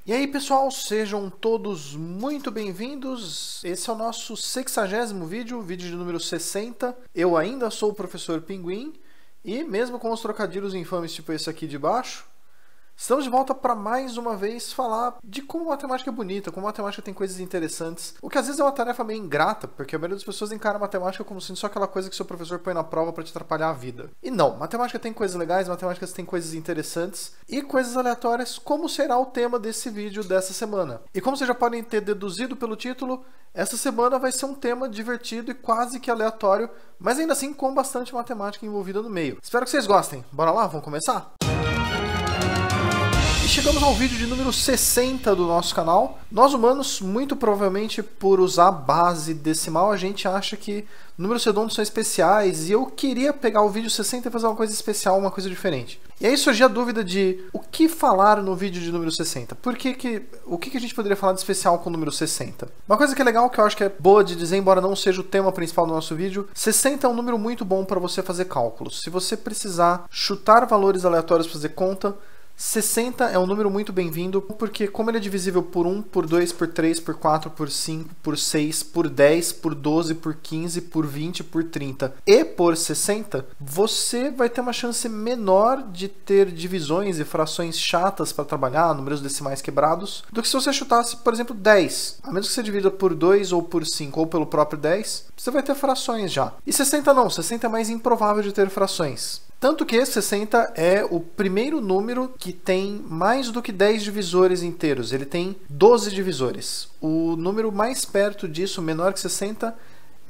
E aí pessoal, sejam todos muito bem-vindos. Esse é o nosso 60º vídeo de número 60. Eu ainda sou o professor Pinguim e mesmo com os trocadilhos infames tipo esse aqui de baixo, estamos de volta para mais uma vez falar de como matemática é bonita, como matemática tem coisas interessantes. O que às vezes é uma tarefa meio ingrata, porque a maioria das pessoas encara a matemática como sendo só aquela coisa que seu professor põe na prova para te atrapalhar a vida. E não, matemática tem coisas legais, matemática tem coisas interessantes e coisas aleatórias, como será o tema desse vídeo dessa semana. E como vocês já podem ter deduzido pelo título, essa semana vai ser um tema divertido e quase que aleatório, mas ainda assim com bastante matemática envolvida no meio. Espero que vocês gostem. Bora lá, vamos começar? Chegamos ao vídeo de número 60 do nosso canal. Nós humanos, muito provavelmente por usar base decimal, a gente acha que números redondos são especiais e eu queria pegar o vídeo 60 e fazer uma coisa especial, uma coisa diferente. E aí surgiu a dúvida de o que falar no vídeo de número 60? O que a gente poderia falar de especial com o número 60? Uma coisa que é legal, que eu acho que é boa de dizer, embora não seja o tema principal do nosso vídeo, 60 é um número muito bom para você fazer cálculos. Se você precisar chutar valores aleatórios para fazer conta, 60 é um número muito bem-vindo, porque como ele é divisível por 1, por 2, por 3, por 4, por 5, por 6, por 10, por 12, por 15, por 20, por 30 e por 60, você vai ter uma chance menor de ter divisões e frações chatas para trabalhar, números decimais quebrados, do que se você chutasse, por exemplo, 10. A menos que você divida por 2 ou por 5 ou pelo próprio 10, você vai ter frações já. E 60 não, 60 é mais improvável de ter frações. Tanto que 60 é o primeiro número que tem mais do que 10 divisores inteiros. Ele tem 12 divisores. O número mais perto disso, menor que 60,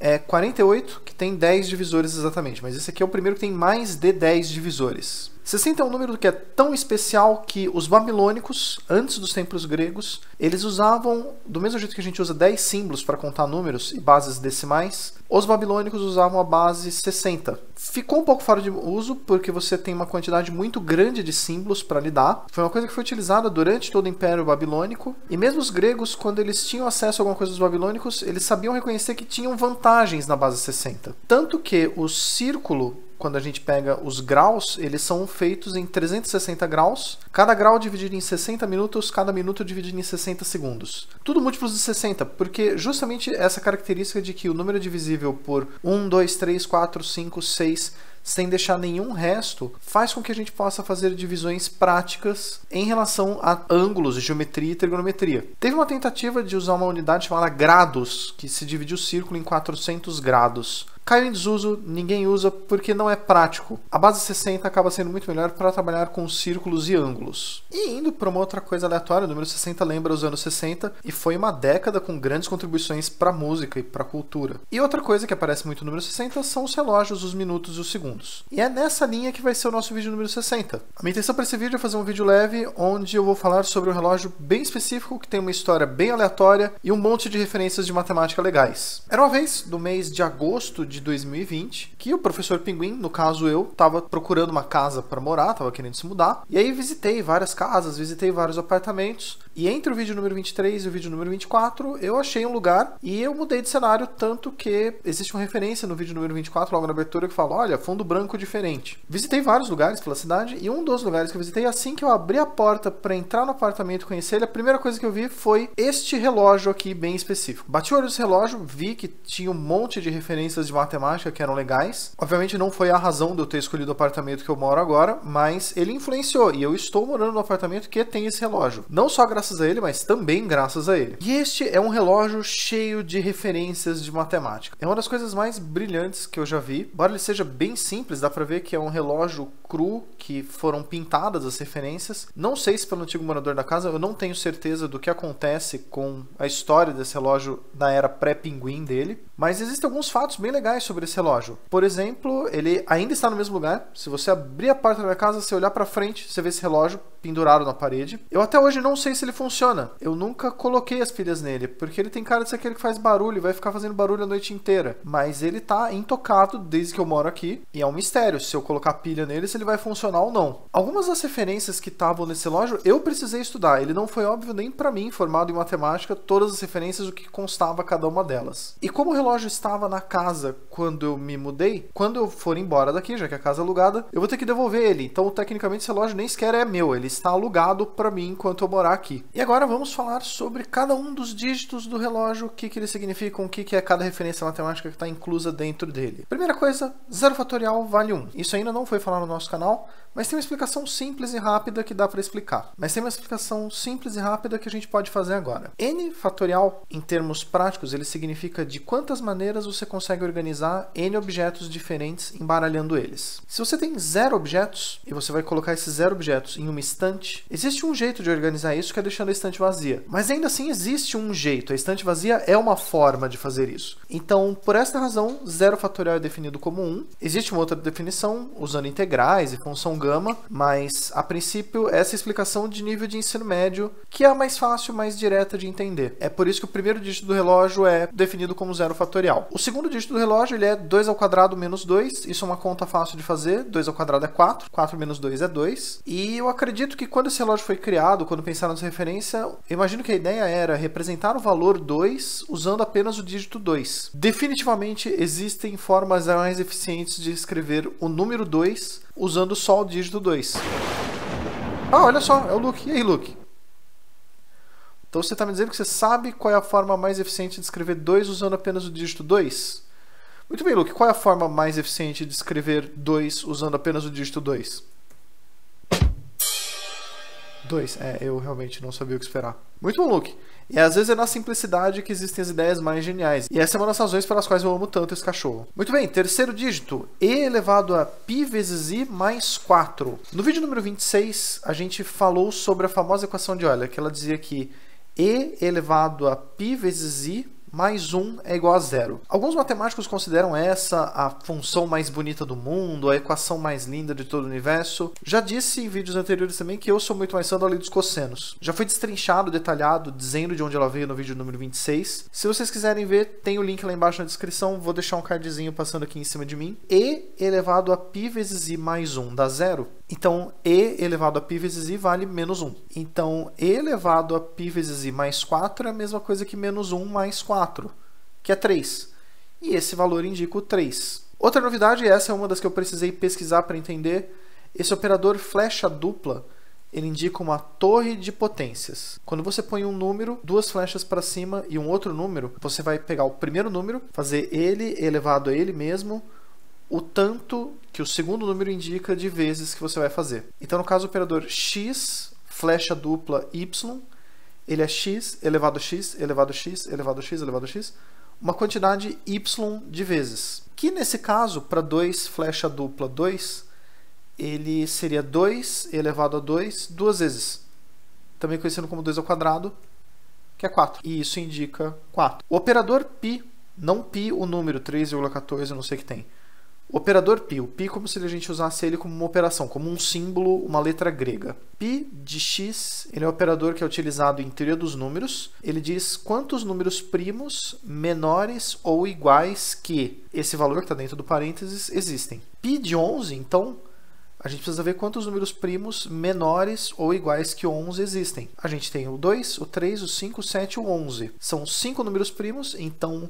é 48, que tem 10 divisores exatamente. Mas esse aqui é o primeiro que tem mais de 10 divisores. 60 é um número que é tão especial que os babilônicos, antes dos tempos gregos, eles usavam, do mesmo jeito que a gente usa 10 símbolos para contar números e bases decimais, os babilônicos usavam a base 60. Ficou um pouco fora de uso porque você tem uma quantidade muito grande de símbolos para lidar. Foi uma coisa que foi utilizada durante todo o Império Babilônico. E mesmo os gregos, quando eles tinham acesso a alguma coisa dos babilônicos, eles sabiam reconhecer que tinham vantagens na base 60. Tanto que o círculo, quando a gente pega os graus, eles são feitos em 360 graus. Cada grau dividido em 60 minutos, cada minuto dividido em 60 segundos. Tudo múltiplos de 60, porque justamente essa característica de que o número é divisível por 1, 2, 3, 4, 5, 6, sem deixar nenhum resto, faz com que a gente possa fazer divisões práticas em relação a ângulos, geometria e trigonometria. Teve uma tentativa de usar uma unidade chamada grados, que se divide o círculo em 400 grados. Caiu em desuso, ninguém usa porque não é prático. A base 60 acaba sendo muito melhor para trabalhar com círculos e ângulos. E indo para uma outra coisa aleatória, o número 60 lembra os anos 60 e foi uma década com grandes contribuições para a música e para a cultura. E outra coisa que aparece muito no número 60 são os relógios, os minutos e os segundos. E é nessa linha que vai ser o nosso vídeo número 60. A minha intenção para esse vídeo é fazer um vídeo leve onde eu vou falar sobre um relógio bem específico que tem uma história bem aleatória e um monte de referências de matemática legais. Era uma vez, no mês de agosto de 2020, que o professor Pinguim, no caso eu, estava procurando uma casa para morar, estava querendo se mudar, e aí visitei várias casas, visitei vários apartamentos, e entre o vídeo número 23 e o vídeo número 24, eu achei um lugar e eu mudei de cenário, tanto que existe uma referência no vídeo número 24, logo na abertura, que fala, olha, fundo branco diferente. Visitei vários lugares pela cidade, e um dos lugares que eu visitei, assim que eu abri a porta para entrar no apartamento e conhecer ele, a primeira coisa que eu vi foi este relógio aqui, bem específico. Bati o olho nesse relógio, vi que tinha um monte de referências de matemática que eram legais. Obviamente não foi a razão de eu ter escolhido o apartamento que eu moro agora, mas ele influenciou e eu estou morando no apartamento que tem esse relógio. Não só graças a ele, mas também graças a ele. E este é um relógio cheio de referências de matemática. É uma das coisas mais brilhantes que eu já vi. Embora ele seja bem simples, dá pra ver que é um relógio cru, que foram pintadas as referências. Não sei se pelo antigo morador da casa, eu não tenho certeza do que acontece com a história desse relógio na era pré-pinguim dele, mas existem alguns fatos bem legais sobre esse relógio. Por exemplo, ele ainda está no mesmo lugar. Se você abrir a porta da minha casa, você olhar para frente, você vê esse relógio pendurado na parede. Eu até hoje não sei se ele funciona. Eu nunca coloquei as pilhas nele, porque ele tem cara de ser aquele que faz barulho e vai ficar fazendo barulho a noite inteira. Mas ele tá intocado desde que eu moro aqui, e é um mistério se eu colocar pilha nele, se ele vai funcionar ou não. Algumas das referências que estavam nesse relógio, eu precisei estudar. Ele não foi óbvio nem para mim, formado em matemática, todas as referências, o que constava cada uma delas. E como o relógio estava na casa quando eu me mudei, quando eu for embora daqui, já que a casa é alugada, eu vou ter que devolver ele. Então, tecnicamente, esse relógio nem sequer é meu. Ele está alugado para mim enquanto eu morar aqui. E agora vamos falar sobre cada um dos dígitos do relógio, o que eles significam, o que é cada referência matemática que está inclusa dentro dele. Primeira coisa, 0 fatorial vale 1. Isso ainda não foi falado no nosso canal, mas tem uma explicação simples e rápida que dá para explicar. Mas tem uma explicação simples e rápida que a gente pode fazer agora. N fatorial, em termos práticos, ele significa de quantas maneiras você consegue organizar N objetos diferentes embaralhando eles. Se você tem 0 objetos, e você vai colocar esses 0 objetos em uma estante, existe um jeito de organizar isso que é deixando a estante vazia. Mas ainda assim existe um jeito. A estante vazia é uma forma de fazer isso. Então, por esta razão, 0 fatorial é definido como 1. Existe uma outra definição usando integrais e função gama, mas a princípio essa é a explicação de nível de ensino médio, que é a mais fácil, mais direta de entender. É por isso que o primeiro dígito do relógio é definido como 0 fatorial. O segundo dígito do relógio ele é 2 ao quadrado menos 2. Isso é uma conta fácil de fazer. 2 ao quadrado é 4. 4 menos 2 é 2. E eu acredito que quando esse relógio foi criado, quando pensaram nessa referência, eu imagino que a ideia era representar o valor 2 usando apenas o dígito 2. Definitivamente existem formas mais eficientes de escrever o número 2 usando só o dígito 2. Ah, olha só, é o Luke. E aí, Luke? Então você está me dizendo que você sabe qual é a forma mais eficiente de escrever 2 usando apenas o dígito 2? Muito bem, Luke. Qual é a forma mais eficiente de escrever 2 usando apenas o dígito 2? 2. Eu realmente não sabia o que esperar. Muito bom, Luke. E às vezes é na simplicidade que existem as ideias mais geniais. E essa é uma das razões pelas quais eu amo tanto esse cachorro. Muito bem, terceiro dígito. E elevado a π vezes I mais 4. No vídeo número 26, a gente falou sobre a famosa equação de Euler, que ela dizia que E elevado a π vezes I mais 1 é igual a 0. Alguns matemáticos consideram essa a função mais bonita do mundo, a equação mais linda de todo o universo. Já disse em vídeos anteriores também que eu sou muito mais fã da lei dos cossenos. Já foi destrinchado, detalhado, dizendo de onde ela veio no vídeo número 26. Se vocês quiserem ver, tem o link lá embaixo na descrição. Vou deixar um cardzinho passando aqui em cima de mim. E elevado a π vezes I mais 1 dá 0. Então, E elevado a π vezes I vale menos 1. Então, E elevado a π vezes I mais 4 é a mesma coisa que menos 1 mais 4, que é 3. E esse valor indica o 3. Outra novidade, e essa é uma das que eu precisei pesquisar para entender, esse operador flecha dupla, ele indica uma torre de potências. Quando você põe um número, 2 flechas para cima e um outro número, você vai pegar o primeiro número, fazer ele elevado a ele mesmo, o tanto que o segundo número indica de vezes que você vai fazer. Então, no caso, o operador x, flecha dupla y, ele é x elevado a x, elevado a x, elevado a x, elevado a x, uma quantidade y de vezes. Que nesse caso, para 2, flecha dupla 2, ele seria 2 elevado a 2 duas vezes. Também conhecido como 2 ao quadrado, que é 4. E isso indica 4. O operador π, não π o número 3,14, não sei o que tem. O operador π, o π como se a gente usasse ele como uma operação, como um símbolo, uma letra grega. π de x, ele é um operador que é utilizado em teoria dos números. Ele diz quantos números primos menores ou iguais que esse valor que está dentro do parênteses existem. π de 11, então, a gente precisa ver quantos números primos menores ou iguais que 11 existem. A gente tem o 2, o 3, o 5, o 7 e o 11. São 5 números primos, então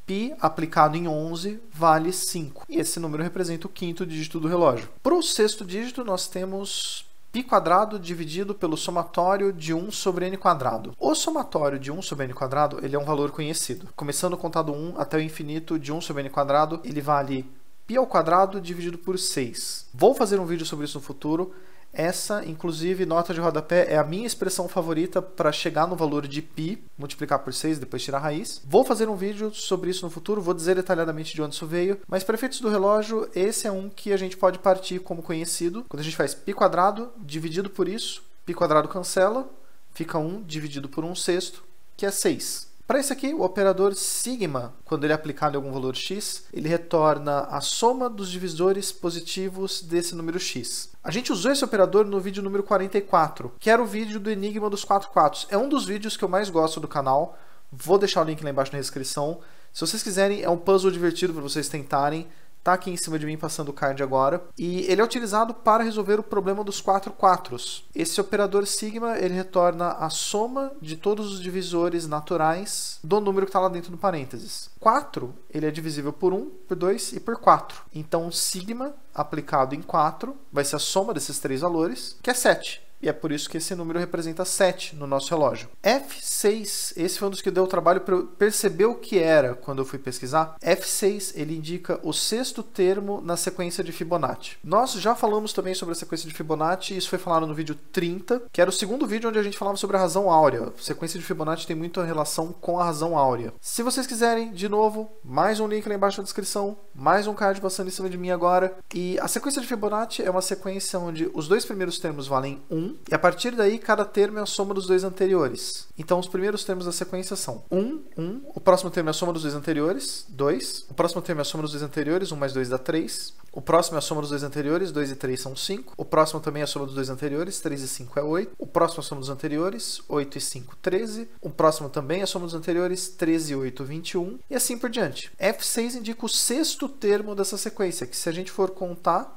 π aplicado em 11 vale 5. E esse número representa o quinto dígito do relógio. Para o sexto dígito, nós temos π quadrado dividido pelo somatório de 1 sobre n quadrado. O somatório de 1 sobre n quadrado ele é um valor conhecido. Começando contado 1 até o infinito de 1 sobre n quadrado, ele vale π ao quadrado dividido por 6. Vou fazer um vídeo sobre isso no futuro. Essa, inclusive, nota de rodapé, é a minha expressão favorita para chegar no valor de π, multiplicar por 6 e depois tirar a raiz. Vou fazer um vídeo sobre isso no futuro, vou dizer detalhadamente de onde isso veio, mas para efeitos do relógio, esse é um que a gente pode partir como conhecido. Quando a gente faz π quadrado dividido por isso, π quadrado cancela, fica 1 dividido por 1 sexto, que é 6. Para esse aqui, o operador sigma, quando ele é aplicado em algum valor x, ele retorna a soma dos divisores positivos desse número x. A gente usou esse operador no vídeo número 44, que era o vídeo do Enigma dos 4 quatos. É um dos vídeos que eu mais gosto do canal. Vou deixar o link lá embaixo na descrição. Se vocês quiserem, é um puzzle divertido para vocês tentarem. Está aqui em cima de mim passando o card agora. E ele é utilizado para resolver o problema dos 4 quatros. Esse operador sigma, ele retorna a soma de todos os divisores naturais do número que está lá dentro do parênteses. 4, ele é divisível por 1, por 2 e por 4. Então, sigma aplicado em 4 vai ser a soma desses três valores, que é 7. e é por isso que esse número representa 7 no nosso relógio. F6, esse foi um dos que deu trabalho para eu perceber o que era quando eu fui pesquisar. F6, ele indica o sexto termo na sequência de Fibonacci. Nós já falamos também sobre a sequência de Fibonacci, isso foi falado no vídeo 30, que era o segundo vídeo onde a gente falava sobre a razão áurea. A sequência de Fibonacci tem muita relação com a razão áurea. Se vocês quiserem, de novo, mais um link lá embaixo na descrição, mais um card passando em cima de mim agora. E a sequência de Fibonacci é uma sequência onde os dois primeiros termos valem 1, e a partir daí cada termo é a soma dos dois anteriores. Então os primeiros termos da sequência são 1, 1, o próximo termo é a soma dos dois anteriores, 2, o próximo termo é a soma dos dois anteriores, 1 mais 2 dá 3, o próximo é a soma dos dois anteriores, 2 e 3 são 5, o próximo também é a soma dos dois anteriores, 3 e 5 é 8, o próximo é a soma dos anteriores, 8 e 5, 13, o próximo também é a soma dos anteriores, 13 e 8, 21, e assim por diante. F6 indica o sexto termo dessa sequência, que se a gente for contar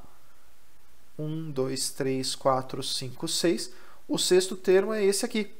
1, 2, 3, 4, 5, 6, o sexto termo é esse aqui.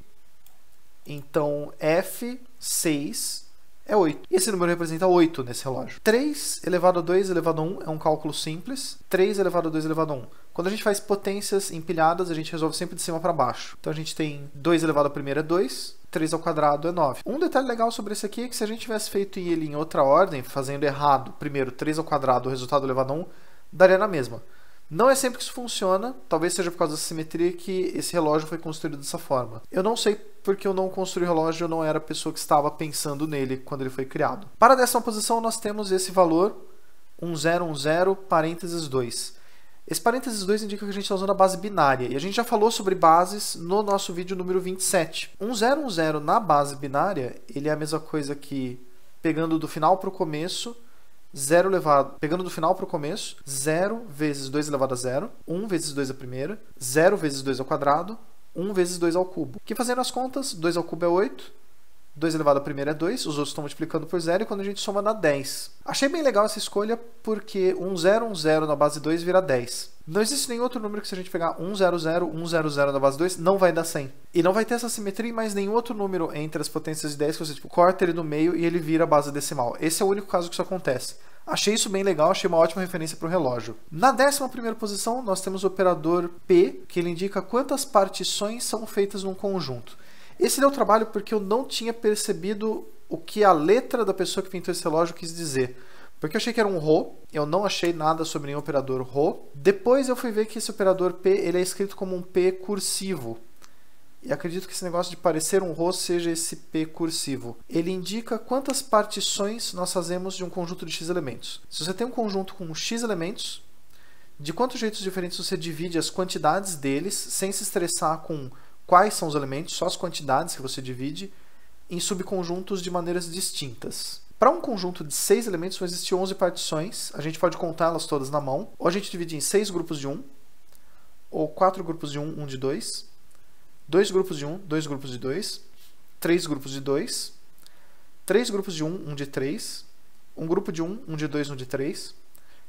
Então F6 é 8. E esse número representa 8 nesse relógio. 3 elevado a 2 elevado a 1 é um cálculo simples. 3 elevado a 2 elevado a 1. Quando a gente faz potências empilhadas, a gente resolve sempre de cima para baixo. Então a gente tem 2 elevado a primeira é 2, 3 ao quadrado é 9. Um detalhe legal sobre esse aqui é que se a gente tivesse feito ele em outra ordem, fazendo errado, primeiro 3 ao quadrado, o resultado elevado a 1, daria na mesma. Não é sempre que isso funciona, talvez seja por causa da simetria que esse relógio foi construído dessa forma. Eu não sei porque eu não construí o relógio, eu não era a pessoa que estava pensando nele quando ele foi criado. Para a 10ª posição nós temos esse valor, 1010, parênteses 2. Esse parênteses 2 indica que a gente está usando a base binária, e a gente já falou sobre bases no nosso vídeo número 27. 1010 na base binária, ele é a mesma coisa que, pegando do final para o começo, 0 elevado, pegando do final para o começo, 0 vezes 2 elevado a 0, 1 vezes 2 a primeira, 0 vezes 2 ao quadrado, 1 vezes 2 ao cubo. Que fazendo as contas, 2 ao cubo é 8, 2 elevado a primeira é 2, os outros estão multiplicando por 0 e quando a gente soma dá 10. Achei bem legal essa escolha porque 1010 na base 2 vira 10. Não existe nenhum outro número que se a gente pegar 100 na base 2 não vai dar 100. E não vai ter essa simetria em mais nenhum outro número entre as potências de 10 que você tipo, corta ele no meio e ele vira a base decimal. Esse é o único caso que isso acontece. Achei isso bem legal, achei uma ótima referência para o relógio. Na 11ª posição nós temos o operador P, que ele indica quantas partições são feitas num conjunto. Esse deu trabalho porque eu não tinha percebido o que a letra da pessoa que pintou esse relógio quis dizer. Porque eu achei que era um Rho, eu não achei nada sobre nenhum operador Rho. Depois eu fui ver que esse operador P ele é escrito como um P cursivo. E acredito que esse negócio de parecer um Rho seja esse P cursivo. Ele indica quantas partições nós fazemos de um conjunto de X elementos. Se você tem um conjunto com X elementos, de quantos jeitos diferentes você divide as quantidades deles, sem se estressar com quais são os elementos, só as quantidades que você divide, em subconjuntos de maneiras distintas. Para um conjunto de 6 elementos vão existir 11 partições, a gente pode contá-las todas na mão, ou a gente divide em 6 grupos de 1, ou 4 grupos de 1, 1 de 2, 2 grupos de 1, 2 grupos de 2, 3 grupos de 2, 3 grupos de 1, 1 de 3, 1 grupo de 1, 1 de 2, 1 de 3,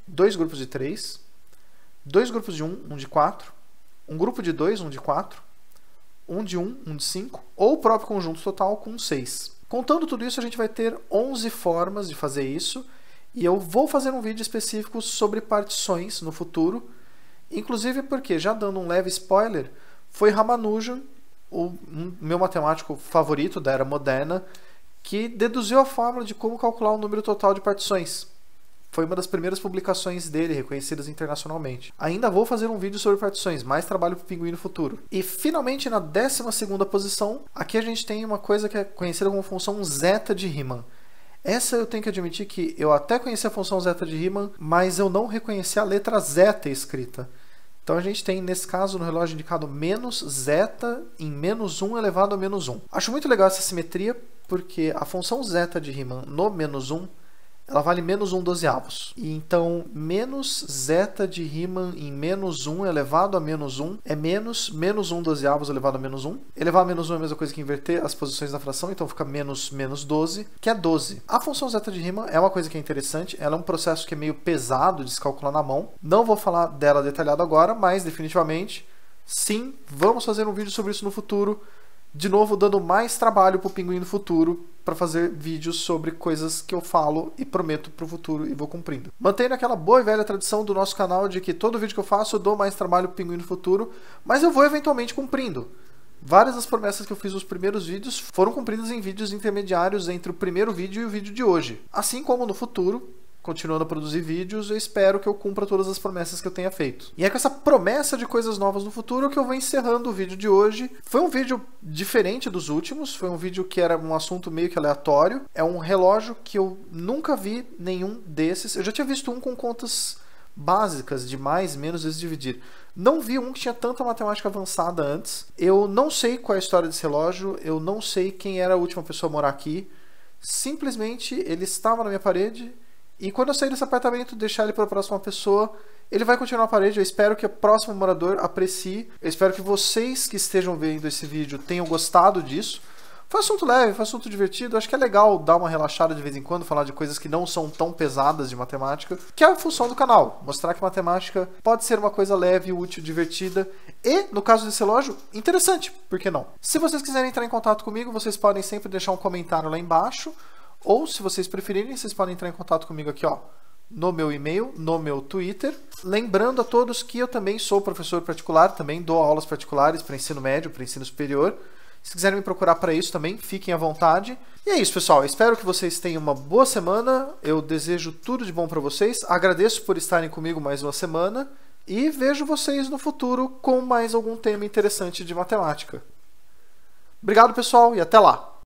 2 grupos de 3, 2 grupos de 1, 1 de 4, 1 grupo de 2, 1 de 4, 1 de 1, 1 de 5, ou o próprio conjunto total com 6. Contando tudo isso, a gente vai ter 11 formas de fazer isso, e eu vou fazer um vídeo específico sobre partições no futuro, inclusive porque, já dando um leve spoiler, foi Ramanujan, o meu matemático favorito da era moderna, que deduziu a fórmula de como calcular o número total de partições. Foi uma das primeiras publicações dele, reconhecidas internacionalmente. Ainda vou fazer um vídeo sobre partições, mais trabalho para o Pinguim no futuro. E finalmente, na 12ª posição, aqui a gente tem uma coisa que é conhecida como função zeta de Riemann. Essa eu tenho que admitir que eu até conheci a função zeta de Riemann, mas eu não reconheci a letra zeta escrita. Então a gente tem, nesse caso, no relógio indicado menos zeta em menos 1 elevado a menos 1. Acho muito legal essa simetria, porque a função zeta de Riemann no menos 1, ela vale menos 1 dozeavos. E então, menos zeta de Riemann em menos 1 elevado a menos 1 é menos 1 dozeavos elevado a menos 1. Elevar a menos 1 é a mesma coisa que inverter as posições da fração, então fica menos 12, que é 12. A função zeta de Riemann é uma coisa que é interessante, ela é um processo que é meio pesado de se calcular na mão. Não vou falar dela detalhado agora, mas definitivamente, sim, vamos fazer um vídeo sobre isso no futuro. de novo dando mais trabalho pro Pinguim do Futuro para fazer vídeos sobre coisas que eu falo e prometo pro futuro e vou cumprindo. Mantendo aquela boa e velha tradição do nosso canal de que todo vídeo que eu faço eu dou mais trabalho pro Pinguim do Futuro, mas eu vou eventualmente cumprindo. Várias das promessas que eu fiz nos primeiros vídeos foram cumpridas em vídeos intermediários entre o primeiro vídeo e o vídeo de hoje. Assim como no futuro, continuando a produzir vídeos, eu espero que eu cumpra todas as promessas que eu tenha feito. E é com essa promessa de coisas novas no futuro que eu vou encerrando o vídeo de hoje. Foi um vídeo diferente dos últimos, foi um vídeo que era um assunto meio que aleatório. É um relógio que eu nunca vi nenhum desses. Eu já tinha visto um com contas básicas de mais, menos vezes dividir. Não vi um que tinha tanta matemática avançada antes. Eu não sei qual é a história desse relógio, eu não sei quem era a última pessoa a morar aqui. Simplesmente ele estava na minha parede. E quando eu sair desse apartamento, deixar ele para a próxima pessoa, ele vai continuar na parede. Eu espero que o próximo morador aprecie. Eu espero que vocês que estejam vendo esse vídeo tenham gostado disso. Foi um assunto leve, foi um assunto divertido. Acho que é legal dar uma relaxada de vez em quando, falar de coisas que não são tão pesadas de matemática, que é a função do canal. Mostrar que matemática pode ser uma coisa leve, útil, divertida e, no caso desse relógio, interessante. Por que não? Se vocês quiserem entrar em contato comigo, vocês podem sempre deixar um comentário lá embaixo. Ou, se vocês preferirem, vocês podem entrar em contato comigo aqui, ó, no meu e-mail, no meu Twitter. Lembrando a todos que eu também sou professor particular, também dou aulas particulares para ensino médio, para ensino superior. Se quiserem me procurar para isso também, fiquem à vontade. E é isso, pessoal. Eu espero que vocês tenham uma boa semana. Eu desejo tudo de bom para vocês. Agradeço por estarem comigo mais uma semana. E vejo vocês no futuro com mais algum tema interessante de matemática. Obrigado, pessoal, e até lá!